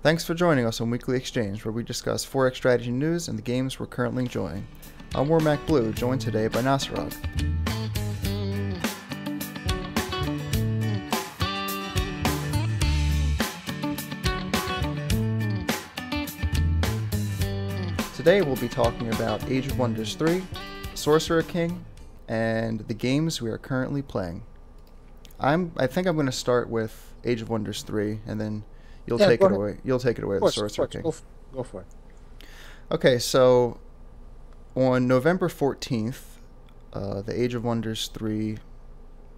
Thanks for joining us on Weekly Exchange, where we discuss Forex strategy news and the games we're currently enjoying. I'm Warmacblu, joined today by Nasarog. Today we'll be talking about Age of Wonders 3, Sorcerer King, and the games we are currently playing. I think I'm going to start with Age of Wonders 3, and then you'll take it away. You'll take it away with Sorcerer King. Go for it. Okay, so on November 14th, the Age of Wonders 3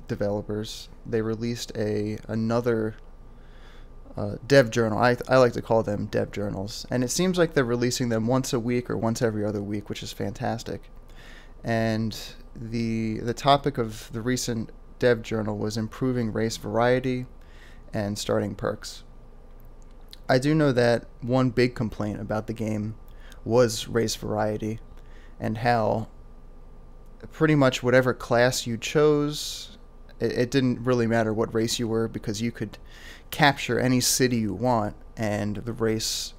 developers, they released another dev journal. I like to call them dev journals, and it seems like they're releasing them once a week or once every other week, which is fantastic. And the topic of the recent dev journal was improving race variety and starting perks. I do know that one big complaint about the game was race variety, and how pretty much whatever class you chose, it didn't really matter what race you were, because you could capture any city you want, and the race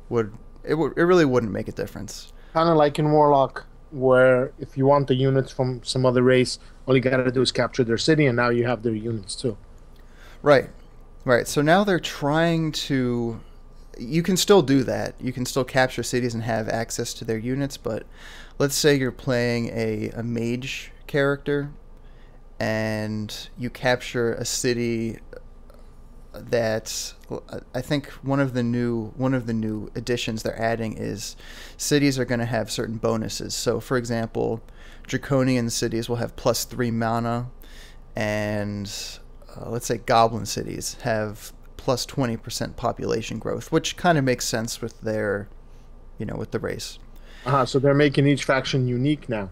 it really wouldn't make a difference. Kind of like in Warlock, where if you want the units from some other race, all you gotta do is capture their city, and now you have their units too. Right. So now they're trying to... You can still do that. You can still capture cities and have access to their units, but let's say you're playing a mage character, and you capture a city that... I think one of the new additions they're adding is cities are going to have certain bonuses. So, for example, Draconian cities will have +3 mana, and let's say Goblin cities have plus 20% population growth, which kind of makes sense with their, with the race. So they're making each faction unique now.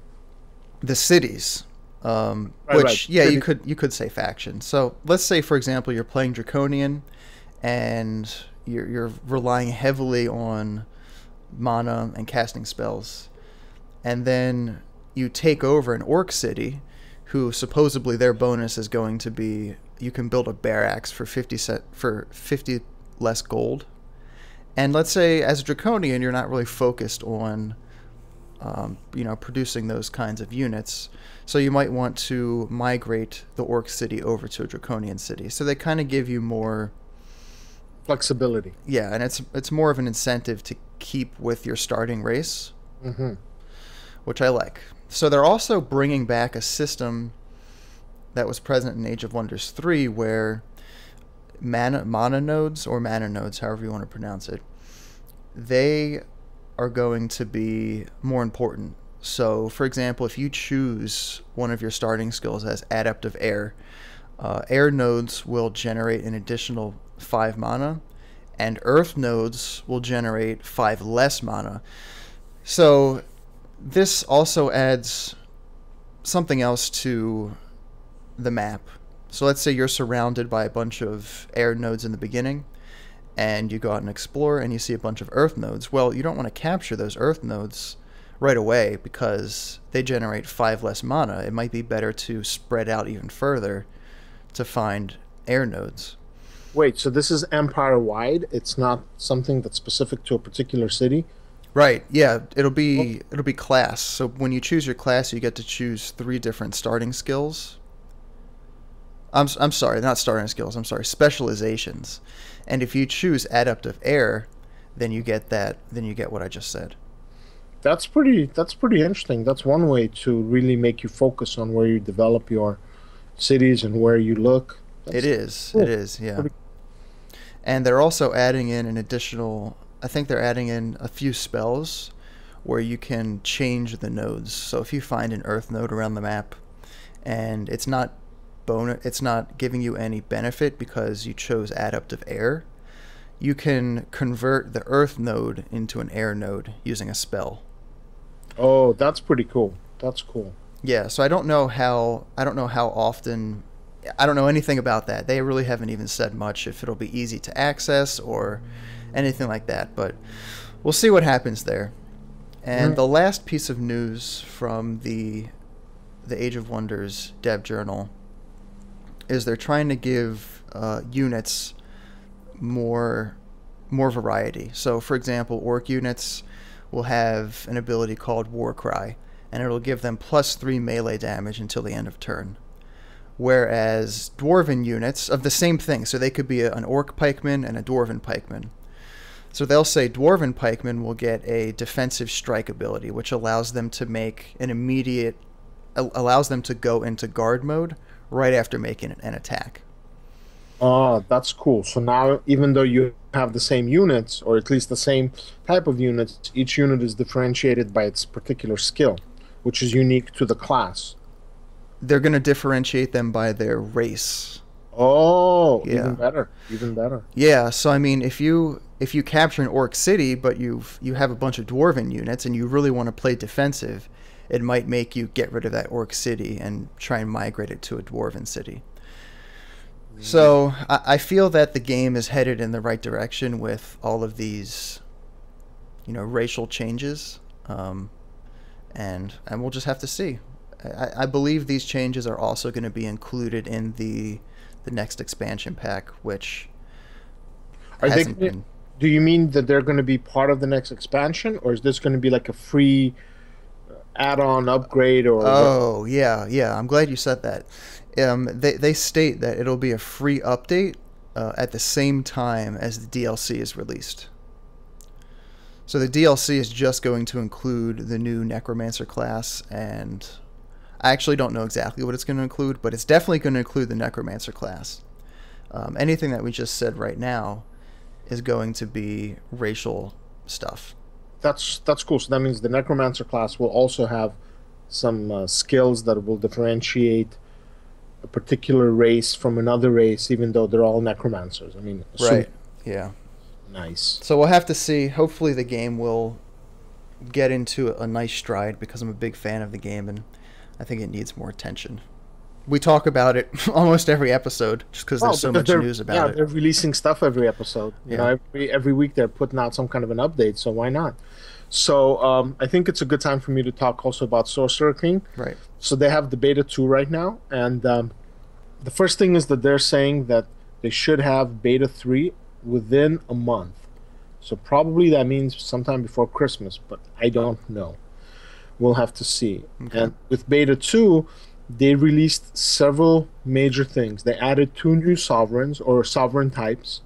The cities, right. You could say faction. So let's say, for example, you're playing Draconian, and you're relying heavily on mana and casting spells, and then you take over an Orc city, who supposedly their bonus is going to be you can build a barracks for 50 less gold. And let's say as a Draconian, you're not really focused on producing those kinds of units, so you might want to migrate the Orc city over to a Draconian city. So they kind of give you more flexibility. Yeah, and it's more of an incentive to keep with your starting race, which I like. So they're also bringing back a system that was present in Age of Wonders 3, where mana nodes, however you want to pronounce it, they are going to be more important. So, for example, if you choose one of your starting skills as Adeptive Air, air nodes will generate an additional 5 mana, and earth nodes will generate 5 less mana. So this also adds something else to the map. So let's say you're surrounded by a bunch of air nodes in the beginning, and you go out and explore, and you see a bunch of earth nodes. Well, you don't want to capture those earth nodes right away, because they generate 5 less mana. It might be better to spread out even further to find air nodes. Wait, so this is empire-wide? It's not something that's specific to a particular city? Right, yeah, it'll be class. So when you choose your class, you get to choose 3 different starting skills. I'm sorry, not starting skills, I'm sorry, specializations. And if you choose Adeptive Air, then you get what I just said. That's pretty interesting. That's one way to really make you focus on where you develop your cities and where you look. It is, yeah. And they're also adding in an additional, I think they're adding in a few spells where you can change the nodes. So if you find an earth node around the map, and it's not giving you any benefit because you chose Adeptive Air, you can convert the earth node into an air node using a spell. Oh, that's pretty cool. That's cool. Yeah, so I don't know how often, I don't know anything about that. They really haven't even said much, if it'll be easy to access or anything like that, but we'll see what happens there. And the last piece of news from the Age of Wonders dev journal is they're trying to give units more more variety. So, for example, orc units will have an ability called War Cry, and it'll give them +3 melee damage until the end of turn. Whereas dwarven units of the same thing, so they could be an orc pikeman and a dwarven pikeman. So they'll say dwarven pikemen will get a defensive strike ability, which allows them to make an immediate, allows them to go into guard mode right after making an attack. Oh, that's cool. So now, even though you have the same units, or at least the same type of units, each unit is differentiated by its particular skill, which is unique to the class. They're going to differentiate them by their race. Oh, Yeah. even better, even better. Yeah, so I mean, if you capture an orc city, but you have a bunch of dwarven units and you really want to play defensive, it might make you get rid of that orc city and try and migrate it to a dwarven city. So I feel that the game is headed in the right direction with all of these, racial changes, and we'll just have to see. I believe these changes are also going to be included in the next expansion pack, which hasn't been. Do you mean that they're going to be part of the next expansion, or is this going to be like a free add-on upgrade? Or Oh, yeah. I'm glad you said that. They state that it'll be a free update at the same time as the DLC is released. So the DLC is just going to include the new Necromancer class, and I actually don't know exactly what it's going to include, but it's definitely going to include the Necromancer class. Anything that we just said right now is going to be racial stuff. That's cool. So that means the Necromancer class will also have some skills that will differentiate a particular race from another race, even though they're all Necromancers. I mean, Right. Yeah. Nice. So we'll have to see. Hopefully the game will get into a nice stride, because I'm a big fan of the game and I think it needs more attention. We talk about it almost every episode just because there's so much news about it. Yeah, they're releasing stuff every episode. You know, every week they're putting out some kind of an update, so why not? So I think it's a good time for me to talk also about Sorcerer King. Right. So they have the beta 2 right now, and the first thing is that they're saying that they should have beta 3 within a month. So probably that means sometime before Christmas, but I don't know. We'll have to see. Okay. And with beta 2, they released several major things. They added 2 new sovereigns, or sovereign types.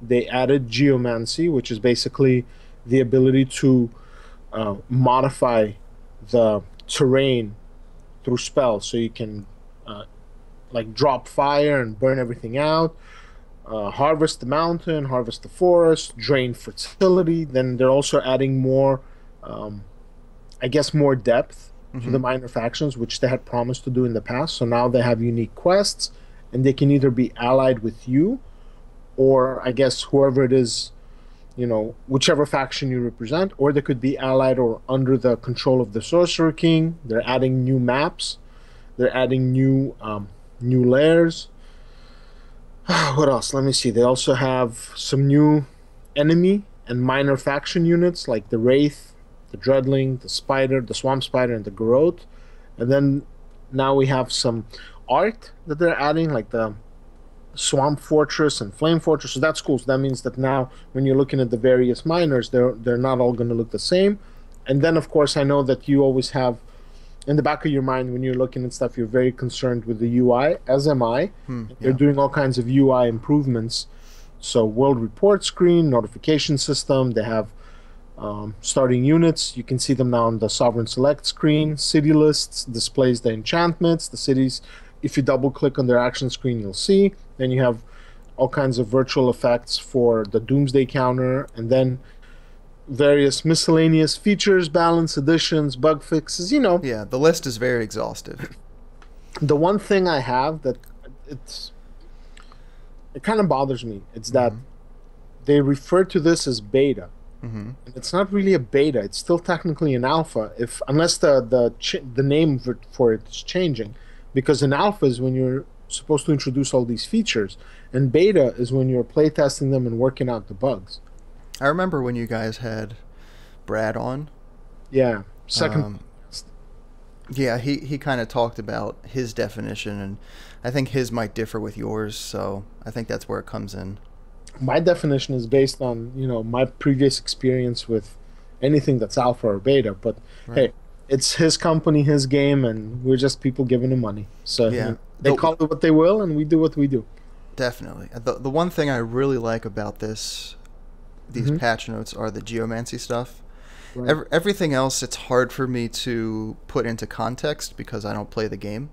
They added geomancy, which is basically the ability to modify the terrain through spells. So you can like drop fire and burn everything out, harvest the mountain, harvest the forest, drain fertility. Then they're also adding more, I guess, more depth to the minor factions, which they had promised to do in the past. So now they have unique quests, and they can either be allied with you, or I guess whoever it is, whichever faction you represent, or they could be allied or under the control of the Sorcerer King. They're adding new maps. They're adding new layers. What else? Let me see. They also have some new enemy and minor faction units, like the Wraith, the Dreadling, the Spider, the Swamp Spider, and the Garrote. And then now we have some art that they're adding, like the Swamp Fortress and Flame Fortress. So that's cool. So that means that now when you're looking at the various minors, they're not all going to look the same. And then, of course, I know that you always have in the back of your mind when you're looking at stuff, you're very concerned with the UI, as am I. They're doing all kinds of UI improvements. So world report screen, notification system, they have starting units. You can see them now on the Sovereign Select screen. City lists displays the enchantments, the cities. If you double click on their action screen, you'll see. Then you have all kinds of virtual effects for the Doomsday counter, and then various miscellaneous features, balance, additions, bug fixes, Yeah, the list is very exhaustive. The one thing I have that it kind of bothers me, it's that they refer to this as beta. And it's not really a beta. It's still technically an alpha, unless the name for it is changing. Because an alpha is when you're supposed to introduce all these features, and beta is when you're playtesting them and working out the bugs. I remember when you guys had Brad on. Yeah, second. Yeah, he kind of talked about his definition, and I think his might differ with yours, so I think that's where it comes in. My definition is based on, my previous experience with anything that's alpha or beta. But Right. hey, it's his company, his game, and we're just people giving him money. So Yeah. they call it what they will, and we do what we do. Definitely. The one thing I really like about these Hmm. patch notes are the geomancy stuff. Right. Everything else, it's hard for me to put into context because I don't play the game.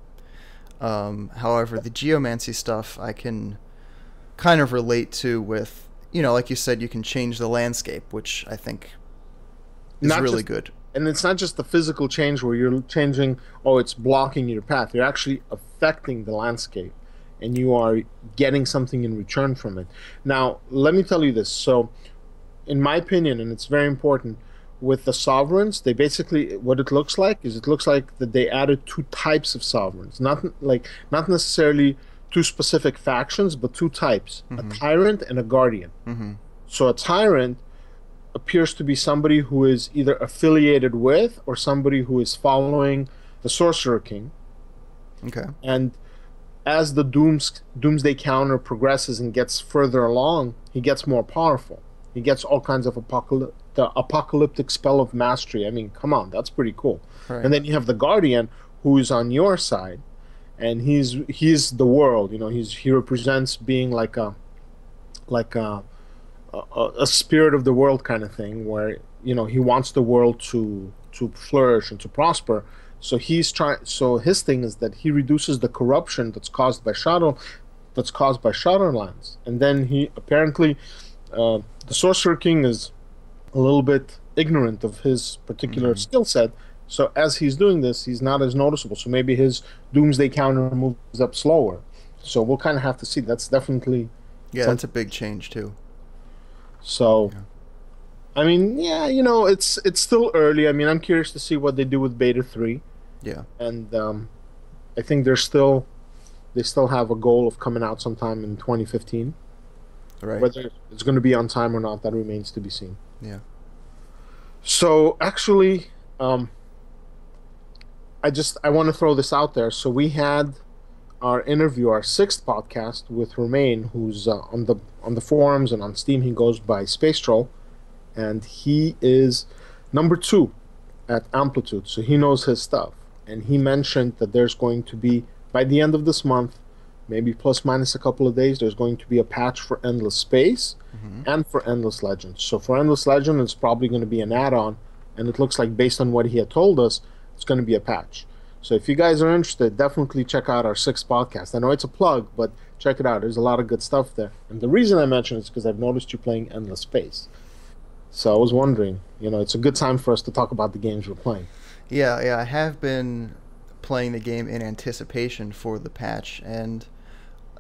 However, the geomancy stuff I can kind of relate to with, like you said, you can change the landscape, which I think is Not really just, good. and it's not just the physical change where you're changing, oh, it's blocking your path. You're actually affecting the landscape, and you are getting something in return from it. Now, let me tell you this. So, in my opinion, and it's very important, with the sovereigns, they basically, what it looks like is, it looks like that they added two types of sovereigns, not necessarily two specific factions, but two types: a Hmm. tyrant and a guardian. Hmm. So a tyrant appears to be somebody who is either affiliated with or somebody who is following the Sorcerer King. Okay. And as the Doomsday counter progresses and gets further along, he gets more powerful. He gets all kinds of the apocalyptic spell of mastery. I mean, come on, that's pretty cool. Right. And then you have the Guardian, who is on your side, and he's the world. He represents being like a spirit of the world kind of thing, where he wants the world to flourish and to prosper. So he's trying. So his thing is that he reduces the corruption that's caused by Shadowlands, and then he apparently, the Sorcerer King is a little bit ignorant of his particular Hmm. skill set. So as he's doing this, he's not as noticeable. So maybe his Doomsday counter moves up slower. So we'll kind of have to see. That's definitely Yeah, something. that's a big change too. So Yeah. I mean, yeah, it's still early. I mean, I'm curious to see what they do with Beta 3, Yeah. and I think they still have a goal of coming out sometime in 2015. Right. Whether it's going to be on time or not, that remains to be seen. Yeah. So actually, um, I want to throw this out there. So we had our interview, our sixth podcast with Romain, who's on the forums and on Steam. He goes by Space Troll, and he is number two at Amplitude, so he knows his stuff. And he mentioned that there's going to be, by the end of this month, maybe plus minus a couple of days, there's going to be a patch for Endless Space Hmm. and for Endless Legends. So for Endless Legend, it's probably going to be an add-on, and it looks like, based on what he had told us, it's going to be a patch. So if you guys are interested, definitely check out our sixth podcast. I know it's a plug, but check it out. There's a lot of good stuff there. And the reason I mention it is because I've noticed you playing Endless Space. So I was wondering, it's a good time for us to talk about the games we're playing. Yeah, yeah, I have been playing the game in anticipation for the patch, and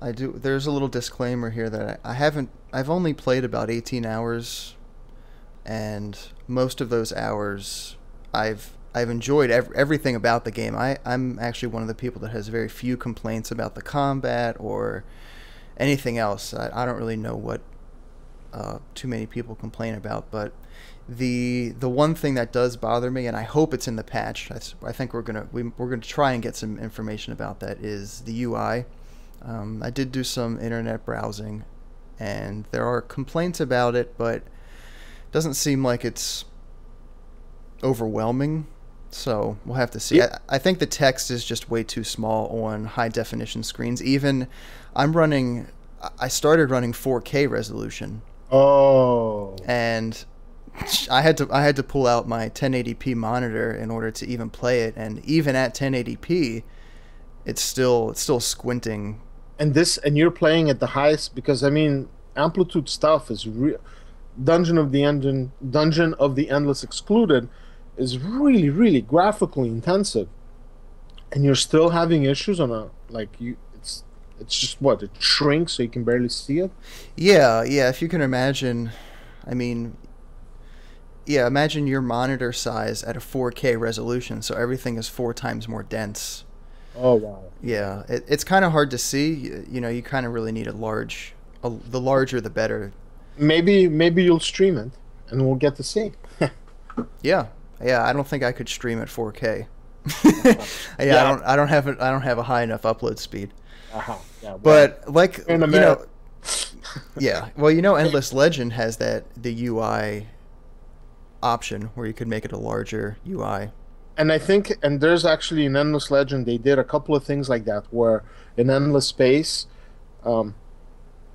I do. There's a little disclaimer here that I haven't. I've only played about 18 hours, and most of those hours, I've enjoyed everything about the game. I'm actually one of the people that has very few complaints about the combat or anything else. I don't really know what too many people complain about, but the one thing that does bother me, and I hope it's in the patch. I think we're gonna try and get some information about that. Is the UI? I did do some internet browsing, and there are complaints about it, but it doesn't seem like it's overwhelming. So we'll have to see. Yeah. I think the text is just way too small on high definition screens. Even I'm running. I started running 4K resolution, Oh, and I had to pull out my 1080p monitor in order to even play it. And even at 1080p, it's still squinting. and you're playing at the highest, because I mean, Amplitude stuff is real. Dungeon of the Endless Excluded is really, really graphically intensive, and you're still having issues on a like you. It's just what, it shrinks so you can barely see it. Yeah, yeah. If you can imagine, I mean, yeah, imagine your monitor size at a 4K resolution, so everything is 4 times more dense. Oh wow. Yeah, it's kind of hard to see. You kind of really need the larger the better. Maybe you'll stream it, and we'll get to see. Yeah, yeah. I don't think I could stream at 4K. Yeah, Yeah. I don't have a high enough upload speed. Uh-huh. Yeah. Well, But like in you know, America. Yeah. Well, you know, Endless Legend has the UI option where you could make it a larger UI. And I think, and there's actually in Endless Legend, they did a couple of things like that, where in Endless Space, um,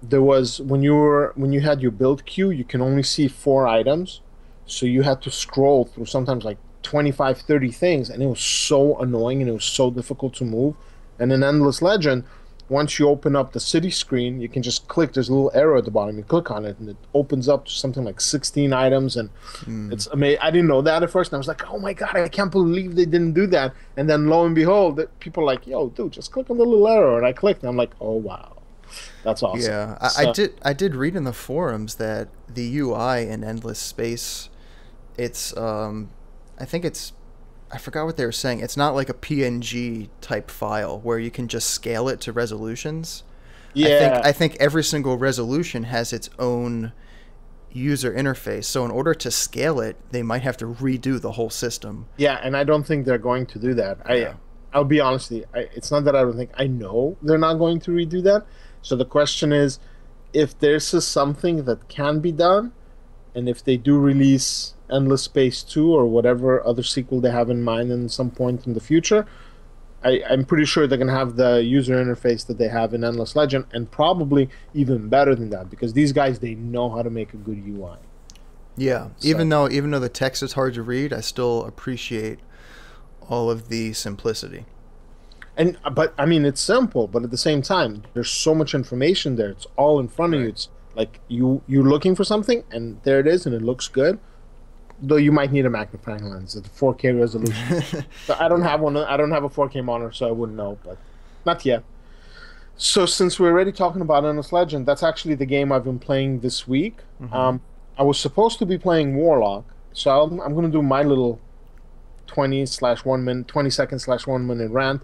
there was when you had your build queue, you can only see 4 items, so you had to scroll through sometimes like 25, 30 things, and it was so annoying and it was so difficult to move. And in Endless Legend, once you open up the city screen, you can just click. There's a little arrow at the bottom. You click on it, and it opens up to something like 16 items, and it's amazing. I didn't know that at first, and I was like, "Oh my god, I can't believe they didn't do that." And then lo and behold, people are like, "Yo, dude, just click on the little arrow," and I clicked, and I'm like, "Oh wow, that's awesome." Yeah, I did read in the forums that the UI in Endless Space, it's I think it's I forgot what they were saying. It's not like a PNG type file where you can just scale it to resolutions. Yeah, I think every single resolution has its own user interface. So in order to scale it, they might have to redo the whole system. yeah, and I don't think they're going to do that. Yeah. I'll be honest with you. It's not that I don't think. I know they're not going to redo that. So the question is, if this is something that can be done, and if they do release Endless Space 2 or whatever other sequel they have in mind in some point in the future, I'm pretty sure they're going to have the user interface that they have in Endless Legend, and probably even better than that, because these guys, they know how to make a good UI. Yeah, So, even though the text is hard to read, I still appreciate all of the simplicity. but I mean, it's simple, but at the same time, there's so much information there. It's all in front of you. Right. It's like you're looking for something, and there it is, and it looks good. Though you might need a magnifying lens at 4K resolution. So I don't have one. I don't have a 4K monitor, so I wouldn't know, but not yet. So since we're already talking about Endless Legend, that's actually the game I've been playing this week. I was supposed to be playing Warlock, so I'm going to do my little 20-second/1 minute rant.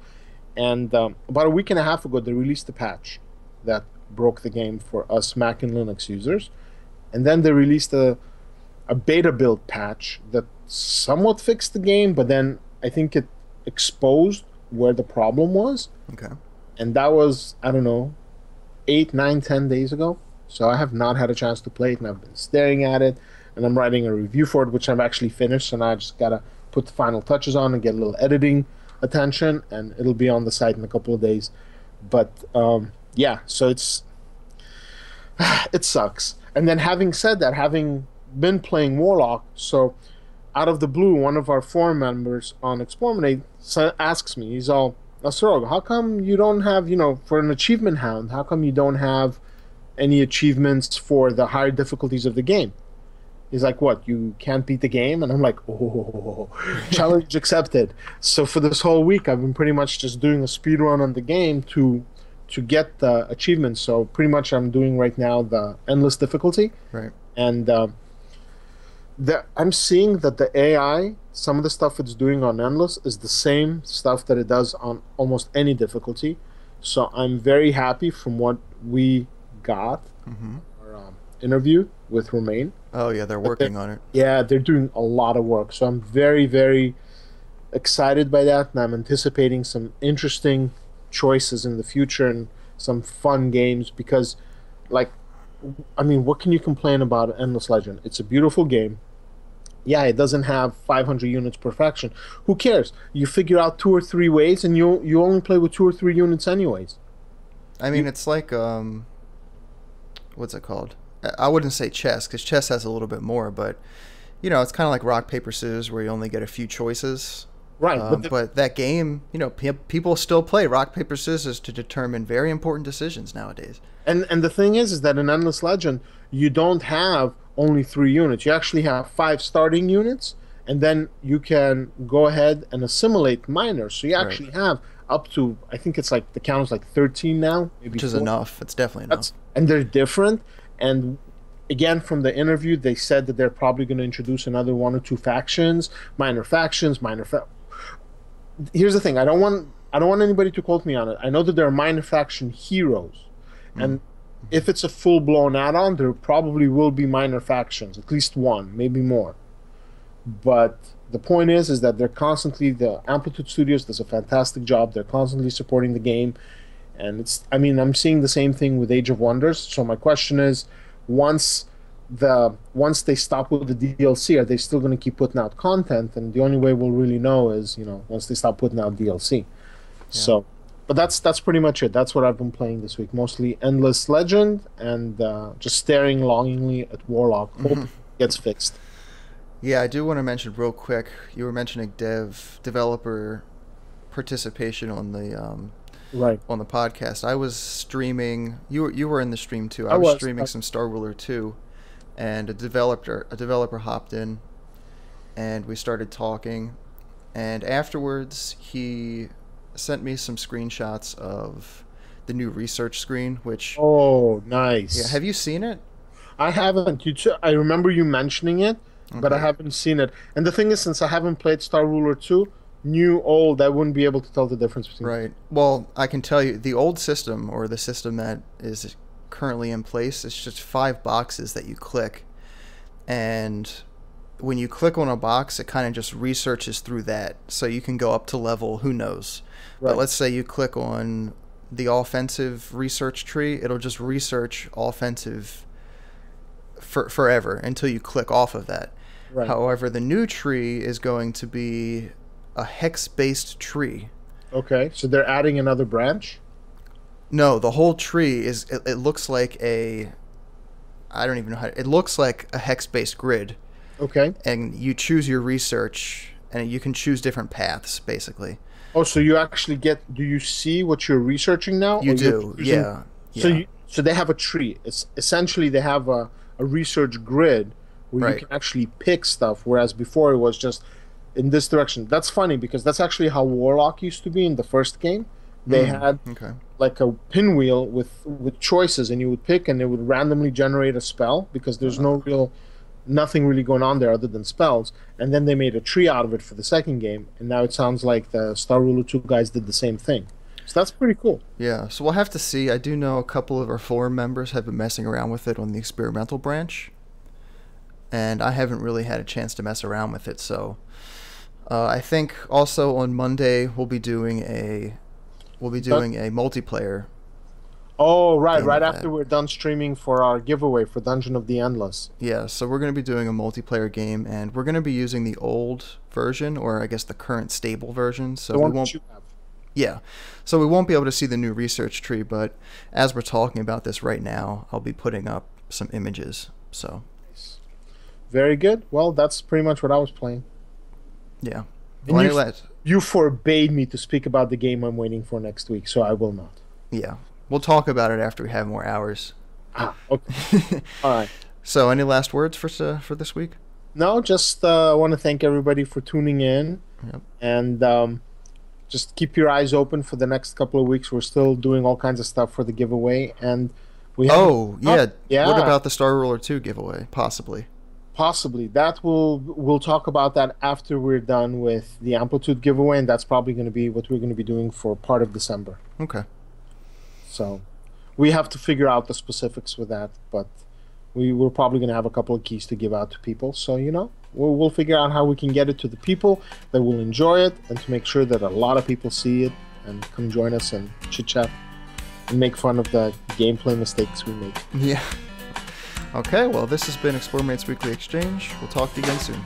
And about a week and a half ago, they released a patch that broke the game for us Mac and Linux users, and then they released a beta build patch that somewhat fixed the game, but then I think it exposed where the problem was. Okay. And that was, I don't know, 8, 9, 10 days ago. So I have not had a chance to play it, and I've been staring at it, and I'm writing a review for it, which I've actually finished, so now I just gotta put the final touches on and get a little editing attention, and it'll be on the site in a couple of days. But yeah, so it sucks. And then having said that, having been playing Warlock, so out of the blue, one of our forum members on eXplorminate asks me, he's all, Nasarog, how come you don't have, for an achievement hound, how come you don't have any achievements for the higher difficulties of the game? He's like, what, you can't beat the game? And I'm like, oh, challenge accepted. So for this whole week, I've been pretty much just doing a speed run on the game to get the achievements. So pretty much I'm doing right now the endless difficulty. Right. And I'm seeing that the AI, some of the stuff it's doing on endless is the same stuff that it does on almost any difficulty. So I'm very happy from what we got our interview with Romain. Oh yeah, they're working on it. Yeah, they're doing a lot of work. So I'm very, very excited by that, and I'm anticipating some interesting choices in the future and some fun games because, like, I mean, what can you complain about Endless Legend? It's a beautiful game. Yeah, it doesn't have 500 units per faction. Who cares? You figure out 2 or 3 ways, and you only play with 2 or 3 units anyways. I mean, it's like what's it called? I wouldn't say chess because chess has a little bit more, but it's kind of like rock paper scissors where you only get a few choices. Right, but that game, people still play rock paper scissors to determine very important decisions nowadays. And the thing is that in Endless Legend, you don't have only 3 units. You actually have 5 starting units, and then you can go ahead and assimilate minors. So you actually have up to, I think it's like the count is like 13 now, maybe which is 4. enough. It's definitely enough. And they're different. And again, from the interview, they said that they're probably going to introduce another 1 or 2 factions, minor factions, Here's the thing: I don't want anybody to quote me on it. I know that there are minor faction heroes, and if it's a full-blown add-on, there probably will be minor factions, at least 1, maybe more. But the point is that they're constantly, the Amplitude Studios does a fantastic job. They're constantly supporting the game, And I mean, I'm seeing the same thing with Age of Wonders. So my question is, once they stop with the DLC, are they still going to keep putting out content? And the only way we'll really know is, once they stop putting out DLC. Yeah. So, but that's pretty much it. That's what I've been playing this week. Mostly Endless Legend and just staring longingly at Warlock. Hope it gets fixed. Yeah, I do want to mention real quick. You were mentioning developer participation on the right on the podcast. I was streaming. You were in the stream too. I was streaming some Star Ruler 2, and a developer hopped in, and we started talking, and afterwards he sent me some screenshots of the new research screen, which... Oh, nice. Yeah, have you seen it? I haven't. I remember you mentioning it, but I haven't seen it. And the thing is, since I haven't played Star Ruler 2, new, old, I wouldn't be able to tell the difference between Right. Well, I can tell you, the old system, or the system that is currently in place, it's just 5 boxes that you click, and when you click on a box, it kind of just researches through that, so you can go up to level, who knows. Right. But let's say you click on the offensive research tree, it'll just research offensive forever until you click off of that. Right. However, the new tree is going to be a hex-based tree. Okay, so they're adding another branch? No, the whole tree is... It looks like a... I don't even know how... It looks like a hex-based grid. Okay. And you choose your research, and you can choose different paths, basically. Oh, so you actually get... Do you see what you're researching now? You do, yeah. So they have a tree. It's essentially, they have a research grid where you can actually pick stuff, whereas before it was just in this direction. That's funny, because that's actually how Warlock used to be in the first game. They had like a pinwheel with choices, and you would pick, and it would randomly generate a spell, because there's nothing really going on there other than spells. And then they made a tree out of it for the second game, and now it sounds like the Star Ruler 2 guys did the same thing. So that's pretty cool. Yeah, so we'll have to see. I do know a couple of our forum members have been messing around with it on the experimental branch, and I haven't really had a chance to mess around with it. So I think also on Monday we'll be doing a multiplayer. Oh, right after we're done streaming for our giveaway for Dungeon of the Endless. Yeah, so we're going to be doing a multiplayer game, and we're going to be using the old version, or I guess the current stable version. So we won't... Yeah, so we won't be able to see the new research tree, but as we're talking about this right now, I'll be putting up some images. So, very good. Well, that's pretty much what I was playing. Yeah. You forbade me to speak about the game I'm waiting for next week, so I will not. Yeah. We'll talk about it after we have more hours. Okay. All right. So, any last words for this week? No, just want to thank everybody for tuning in. Yep. And just keep your eyes open for the next couple of weeks. We're still doing all kinds of stuff for the giveaway. And we have yeah. What about the Star Ruler 2 giveaway? Possibly. That we'll talk about that after we're done with the Amplitude giveaway, and that's probably going to be what we're going to be doing for part of December. Okay. So we have to figure out the specifics with that, but we're probably going to have a couple of keys to give out to people. So, we'll figure out how we can get it to the people that will enjoy it, and to make sure that a lot of people see it and come join us and chit-chat and make fun of the gameplay mistakes we make. Yeah. Okay, well, this has been eXplorminate's Weekly Exchange. We'll talk to you again soon.